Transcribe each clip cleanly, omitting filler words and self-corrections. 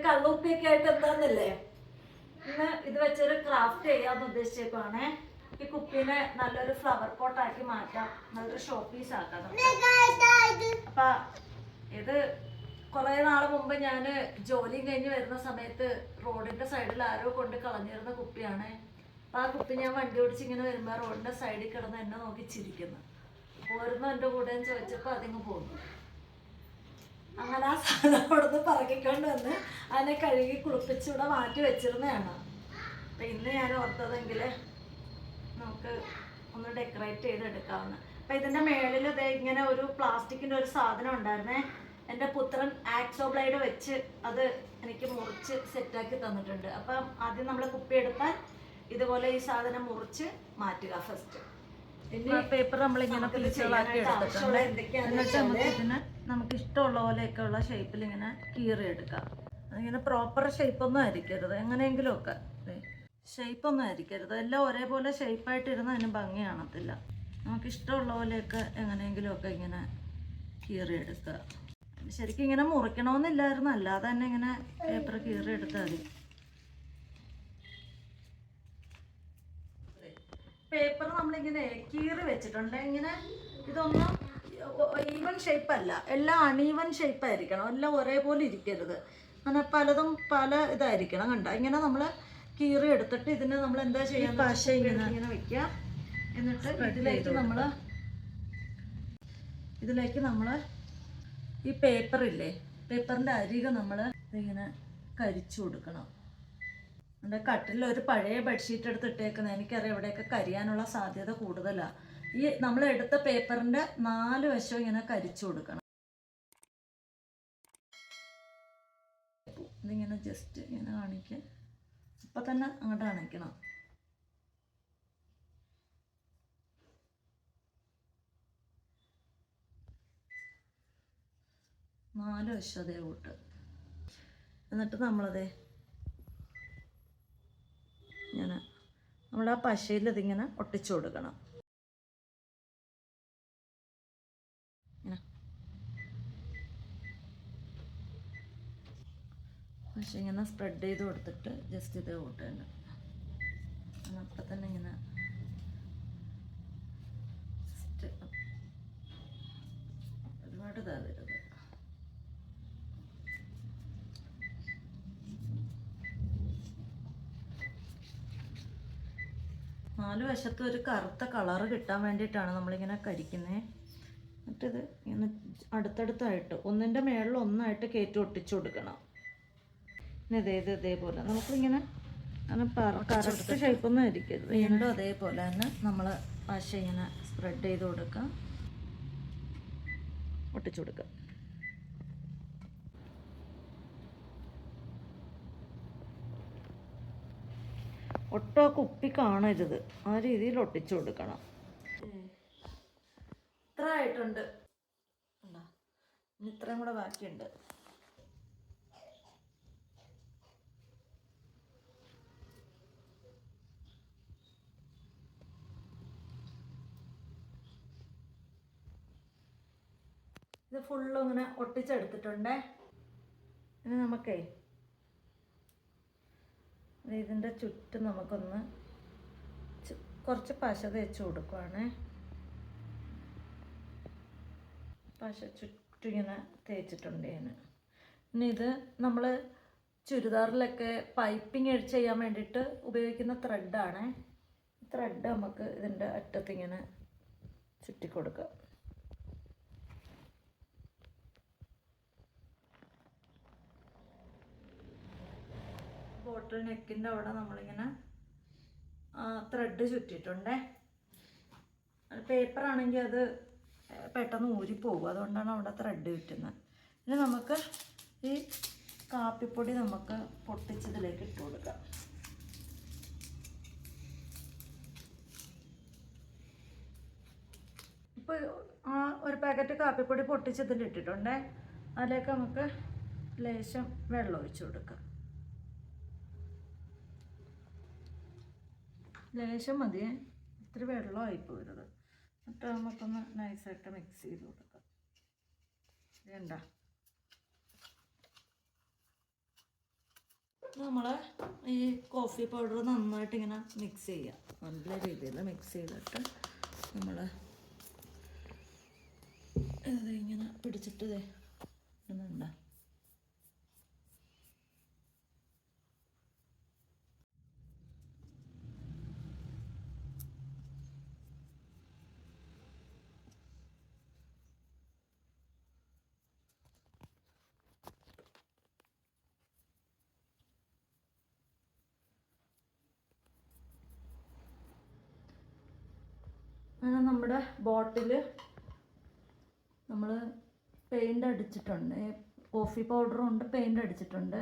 കള്ളുപ്പിയൊക്കെ ആയിട്ട് എന്താന്നല്ലേ, ഇന്ന് ഇത് വെച്ചൊരു ക്രാഫ്റ്റ് ചെയ്യാന്ന് ഉദ്ദേശിച്ചേക്കുവാണേ. ഈ കുപ്പീനെ നല്ലൊരു ഫ്ലവർ പോട്ടാക്കി മാറ്റാം, നല്ലൊരു ഷോ പീസ് ആക്കാം. അപ്പൊ ഇത് കുറെ നാള് മുമ്പ് ഞാൻ ജോലിയും കഴിഞ്ഞ് വരുന്ന സമയത്ത് റോഡിന്റെ സൈഡിൽ ആരോ കൊണ്ട് കളഞ്ഞിരുന്ന കുപ്പിയാണ്. അപ്പൊ ആ കുപ്പി ഞാൻ വണ്ടി ഓടിച്ച് ഇങ്ങനെ വരുമ്പോ റോഡിന്റെ സൈഡിൽ കിടന്ന് എന്നെ നോക്കി ചിരിക്കുന്നു. പോരുന്നു എൻ്റെ കൂടെ ചോദിച്ചപ്പോ അതിങ്ങ് പോന്നു. അങ്ങനെ ആ സാധനം അവിടുന്ന് പറക്കിക്കൊണ്ട് വന്ന് അതിനെ കഴുകി കുളിപ്പിച്ചിവിടെ മാറ്റി വെച്ചിരുന്നതാണ്. അപ്പൊ ഇന്ന് ഞാൻ ഓർത്തതെങ്കിൽ നമുക്ക് ഒന്ന് ഡെക്കറേറ്റ് ചെയ്തെടുക്കാവുന്ന. അപ്പൊ ഇതിന്റെ മേളിൽ ഇങ്ങനെ ഒരു പ്ലാസ്റ്റിക്കിന്റെ ഒരു സാധനം ഉണ്ടായിരുന്നേ. എൻ്റെ പുത്രൻ ആക്സോ ബ്ലേഡ് വെച്ച് അത് എനിക്ക് മുറിച്ച് സെറ്റാക്കി തന്നിട്ടുണ്ട്. അപ്പം ആദ്യം നമ്മൾ കുപ്പി എടുത്താൽ ഇതുപോലെ ഈ സാധനം മുറിച്ച് മാറ്റുക ഫസ്റ്റ്. പിന്നെ പേപ്പർ നമ്മളിങ്ങനെ പീസുകളാക്കി എടുത്തിട്ടുണ്ട്. എന്നിട്ട് നമുക്ക് ഇതിന് നമുക്ക് ഇഷ്ടമുള്ള പോലെയൊക്കെ ഉള്ള ഷേപ്പിൽ ഇങ്ങനെ കീറിയെടുക്കാം. അതിങ്ങനെ പ്രോപ്പർ ഷേപ്പൊന്നും ആയിരിക്കരുത്, എങ്ങനെയെങ്കിലും ഒക്കെ ഷേപ്പൊന്നും ആയിരിക്കരുത്. എല്ലാം ഒരേപോലെ ഷേപ്പായിട്ടിരുന്ന് അതിന് ഭംഗി കാണത്തില്ല. നമുക്ക് ഇഷ്ടമുള്ള പോലെയൊക്കെ എങ്ങനെയെങ്കിലുമൊക്കെ ഇങ്ങനെ കീറിയെടുക്കുക. ശരിക്കും ഇങ്ങനെ മുറിക്കണമെന്നില്ലായിരുന്നു, അല്ലാതെ തന്നെ ഇങ്ങനെ പേപ്പർ കീറിയെടുത്താൽ മതി. പേപ്പർ നമ്മളിങ്ങനെ കീറി വെച്ചിട്ടുണ്ട്. ഇങ്ങനെ ഇതൊന്നും ഈവൻ ഷേപ്പ് അല്ല, എല്ലാം അൺഈവൻ ഷേപ്പ് ആയിരിക്കണം, എല്ലാം ഒരേപോലെ ഇരിക്കരുത്. അങ്ങനെ പലതും പല ഇതായിരിക്കണം. കണ്ട ഇങ്ങനെ നമ്മൾ കീറി എടുത്തിട്ട് ഇതിന് നമ്മൾ എന്താ ചെയ്യാൻ, പശ ഇങ്ങനെ വെക്കുക. എന്നിട്ട് ഇതിലേക്ക് നമ്മൾ ഈ പേപ്പറില്ലേ, പേപ്പറിൻ്റെ അരികെ നമ്മൾ ഇതിങ്ങനെ കരിച്ചു കൊടുക്കണം. എൻ്റെ കട്ടിൽ ഒരു പഴയ ബെഡ്ഷീറ്റ് എടുത്തിട്ടേക്കുന്നത്, എനിക്കറിയാം ഇവിടെയൊക്കെ കരിയാനുള്ള സാധ്യത കൂടുതലാണ്. ഈ നമ്മൾ എടുത്ത പേപ്പറിൻ്റെ 4 വശവും ഇങ്ങനെ കരിച്ചു കൊടുക്കണം. ഇതിങ്ങനെ ജസ്റ്റ് ഇങ്ങനെ കാണിക്കുക, ഇപ്പം തന്നെ അങ്ങോട്ട് അണയ്ക്കണം. നാല് വശം അതേ കൂട്ട്. എന്നിട്ട് നമ്മളതേ ഇങ്ങനെ നമ്മൾ ആ പശയിൽ ഇതിങ്ങനെ ഒട്ടിച്ചു കൊടുക്കണം. പശ ഇങ്ങനെ സ്പ്രെഡ് ചെയ്ത് കൊടുത്തിട്ട് ജസ്റ്റ് ഇതേ കൂട്ട് തന്നെ അപ്പം തന്നെ ഇങ്ങനെ ഒരുപാട് ഇതാവരുത്. 4 വശത്തും ഒരു കറുത്ത കളറ് കിട്ടാൻ വേണ്ടിയിട്ടാണ് നമ്മളിങ്ങനെ കരിക്കുന്നത്. എന്നിട്ടിത് ഇങ്ങനെ അടുത്തടുത്തായിട്ട് ഒന്നിൻ്റെ മേളിൽ ഒന്നായിട്ട് കയറ്റി ഒട്ടിച്ചു കൊടുക്കണം. പിന്നെ ഇതേപോലെ നമുക്കിങ്ങനെ അങ്ങനെ കറക്റ്റ് ഷേപ്പൊന്നും ആയിരിക്കരുത്. വീണ്ടും അതേപോലെ തന്നെ നമ്മൾ പശ ഇങ്ങനെ സ്പ്രെഡ് ചെയ്ത് കൊടുക്കുക, ഒട്ടിച്ചു കൊടുക്കുക. ഒട്ടോ കുപ്പി കാണരുത്, ആ രീതിയിൽ ഒട്ടിച്ചു കൊടുക്കണം. ഇത്ര ആയിട്ടുണ്ട്, ഇനി ഇത്രയും കൂടെ ബാക്കിയുണ്ട്. ഇത് ഫുള്ളും ഇങ്ങനെ ഒട്ടിച്ചെടുത്തിട്ടുണ്ടേ. ഇനി നമുക്കേ ഇതിൻ്റെ ചുറ്റും നമുക്കൊന്ന് കുറച്ച് പശ തേച്ച് കൊടുക്കുവാണേ. പശ ചുറ്റും ഇങ്ങനെ തേച്ചിട്ടുണ്ട് ഞാൻ. ഇനി ഇത് നമ്മൾ ചുരിദാറിലൊക്കെ പൈപ്പിംഗ് ചെയ്യാൻ വേണ്ടിയിട്ട് ഉപയോഗിക്കുന്ന ത്രെഡാണ്. ത്രെഡ് നമുക്ക് ഇതിൻ്റെ അറ്റത്തിങ്ങനെ ചുറ്റി കൊടുക്കാം. ബോട്ടിൽ നെക്കിൻ്റെ അവിടെ നമ്മളിങ്ങനെ ത്രെഡ് ചുറ്റിയിട്ടുണ്ടേ. പേപ്പറാണെങ്കിൽ അത് പെട്ടെന്ന് ഊരിപ്പോകും, അതുകൊണ്ടാണ് അവിടെ ത്രെഡ് ചുറ്റുന്നത്. ഇനി നമുക്ക് ഈ കാപ്പിപ്പൊടി നമുക്ക് പൊട്ടിച്ചതിലേക്ക് ഇട്ട് കൊടുക്കാം. ഇപ്പോൾ ഒരു പാക്കറ്റ് കാപ്പിപ്പൊടി പൊട്ടിച്ചതിലിട്ടിട്ടുണ്ടേ. അതിലേക്ക് നമുക്ക് ലേശം വെള്ളം ഒഴിച്ചു കൊടുക്കാം. ലേശം മതിയേ, ഇത്തിരി വെള്ളമായി പോരുത്. എന്നിട്ട് നമുക്കൊന്ന് നൈസായിട്ട് മിക്സ് ചെയ്ത് കൊടുക്കാം. വേണ്ട നമ്മൾ ഈ കോഫി പൗഡർ നന്നായിട്ട് ഇങ്ങനെ മിക്സ് ചെയ്യാം. നല്ല രീതിയിൽ മിക്സ് ചെയ്തിട്ട് നമ്മൾ ഇത് ഇങ്ങനെ പിടിച്ചിട്ട് ഇടുന്നുണ്ട്. അങ്ങനെ നമ്മുടെ ബോട്ടിൽ നമ്മൾ പെയിൻ്റ് അടിച്ചിട്ടുണ്ട്. കോഫി പൗഡർ കൊണ്ട് പെയിൻ്റ് അടിച്ചിട്ടുണ്ട്.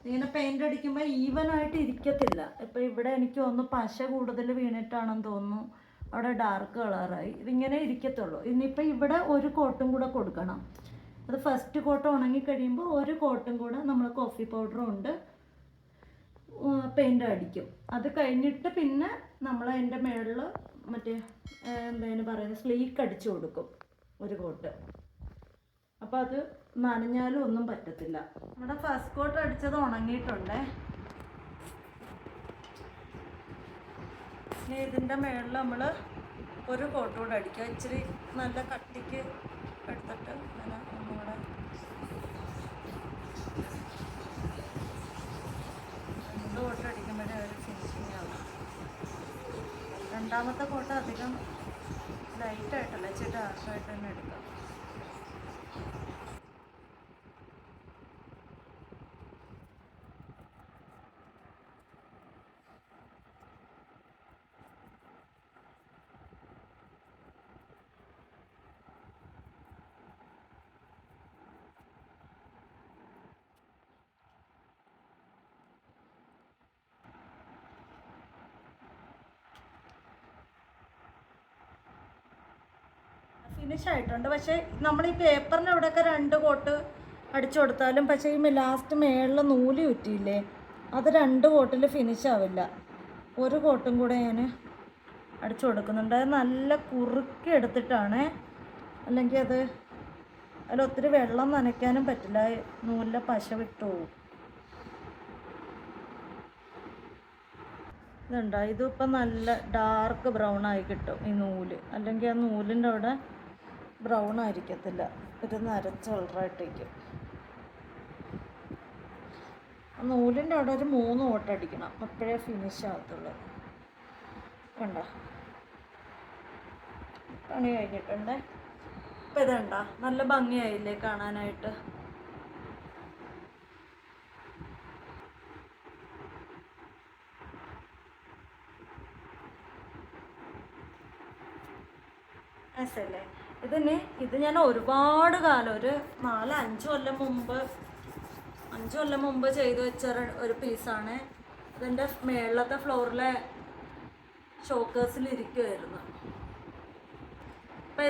ഇങ്ങനെ പെയിൻ്റ് അടിക്കുമ്പോൾ ഈവനായിട്ട് ഇരിക്കത്തില്ല. ഇപ്പോൾ ഇവിടെ എനിക്ക് തോന്നുന്നു പശ കൂടുതൽ വീണിട്ടാണെന്ന് തോന്നുന്നു, അവിടെ ഡാർക്ക് കളറായി. ഇതിങ്ങനെ ഇരിക്കത്തുള്ളൂ. ഇനിയിപ്പോൾ ഇവിടെ ഒരു കോട്ടും കൂടെ കൊടുക്കണം. അത് ഫസ്റ്റ് കോട്ട് ഉണങ്ങി കഴിയുമ്പോൾ ഒരു കോട്ടും കൂടെ നമ്മൾ കോഫി പൗഡർ കൊണ്ട് പെയിൻ്റ് അടിക്കും. അത് കഴിഞ്ഞിട്ട് പിന്നെ നമ്മൾ അതിൻ്റെ മുകളിൽ മറ്റേ എന്താണ് പറയുന്നത്, സ്ലീക്ക് അടിച്ചു കൊടുക്കും ഒരു കോട്ട്. അപ്പോൾ അത് നനഞ്ഞാലും ഒന്നും പറ്റത്തില്ല. നമ്മുടെ ഫസ്റ്റ് കോട്ട് അടിച്ചത് ഉണങ്ങിയിട്ടുണ്ടേ. ഇനി ഇതിൻ്റെ മുകളിൽ നമ്മൾ ഒരു കോട്ട് കൂടെ അടിക്കുക. ഇച്ചിരി നല്ല കട്ടിക്ക് എടുത്തിട്ട് അങ്ങനെ ഒന്നുകൂടെ രണ്ട് കോട്ട് അടിക്കുമ്പോഴേ ഒരു ഫിനിഷിങ് ആവും. രണ്ടാമത്തെ കോട്ട് അധികം ലൈറ്റായിട്ടല്ല, ഇച്ചിരി ഡാർക്കായിട്ട് തന്നെ എടുക്കാം. ഫിനിഷ് ആയിട്ടുണ്ട്. പക്ഷേ നമ്മൾ ഈ പേപ്പറിൻ്റെ ഇവിടെയൊക്കെ രണ്ട് കോട്ട് അടിച്ചു കൊടുത്താലും പക്ഷേ ഈ ലാസ്റ്റ് മേളിൽ നൂല് ചുറ്റിയില്ലേ, അത് രണ്ട് കോട്ടിൽ ഫിനിഷ് ആവില്ല. ഒരു കോട്ടും കൂടെ ഞാൻ അടിച്ചു കൊടുക്കുന്നുണ്ട്. അത് നല്ല കുറുക്കി എടുത്തിട്ടാണ്, അല്ലെങ്കിൽ അതിലൊത്തിരി വെള്ളം നനയ്ക്കാനും പറ്റില്ല, നൂലിലെ പശ വിട്ടു പോകും. ഇതുണ്ടോ, ഇതിപ്പോൾ നല്ല ഡാർക്ക് ബ്രൗൺ ആയി കിട്ടും ഈ നൂല്. അല്ലെങ്കിൽ ആ നൂലിൻ്റെ അവിടെ ബ്രൗൺ ആയിരിക്കത്തില്ല, ഒരു നരച്ച കളറായിട്ടേക്കും. നൂലിൻ്റെ അവിടെ ഒരു 3 കോട്ട് അടിക്കണം, അപ്പോഴേ ഫിനിഷ് ആകത്തുള്ളൂ. കണ്ടോ, പണി കഴിഞ്ഞിട്ടുണ്ട്. ഇപ്പം ഇതുണ്ടോ, നല്ല ഭംഗിയായില്ലേ കാണാനായിട്ട്. അല്ലേ ഇത് ഞാൻ ഒരുപാട് കാലം, ഒരു 4-5 കൊല്ലം മുമ്പ് ചെയ്തു വെച്ച ഒരു പീസാണ്. ഇതിൻ്റെ മേളത്തെ ഫ്ലോറിലെ ഷോക്കേഴ്സിൽ ഇരിക്കുമായിരുന്നു. അപ്പം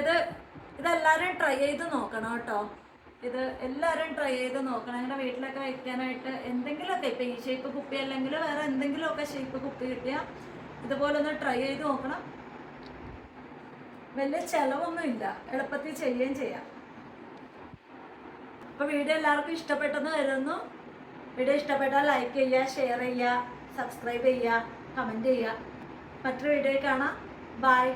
ഇതെല്ലാവരും ട്രൈ ചെയ്ത് നോക്കണം കേട്ടോ. ഇത് എല്ലാവരും ട്രൈ ചെയ്ത് നോക്കണം. നിങ്ങളുടെ വീട്ടിലൊക്കെ വയ്ക്കാനായിട്ട് എന്തെങ്കിലുമൊക്കെ, ഇപ്പം ഈ ഷേപ്പ് കുപ്പി അല്ലെങ്കിൽ വേറെ എന്തെങ്കിലുമൊക്കെ ഷേപ്പ് കുപ്പി കിട്ടിയാൽ ഇതുപോലെ ഒന്ന് ട്രൈ ചെയ്ത് നോക്കണം. വലിയ ചിലവൊന്നും ഇല്ല, എളുപ്പത്തിൽ ചെയ്യുകയും ചെയ്യാം. അപ്പോൾ വീഡിയോ എല്ലാവർക്കും ഇഷ്ടപ്പെട്ടെന്ന് കരുതുന്നു. വീഡിയോ ഇഷ്ടപ്പെട്ടാൽ ലൈക്ക് ചെയ്യുക, ഷെയർ ചെയ്യുക, സബ്സ്ക്രൈബ് ചെയ്യുക, കമൻറ്റ് ചെയ്യുക. മറ്റൊരു വീഡിയോ കാണാം. ബൈ.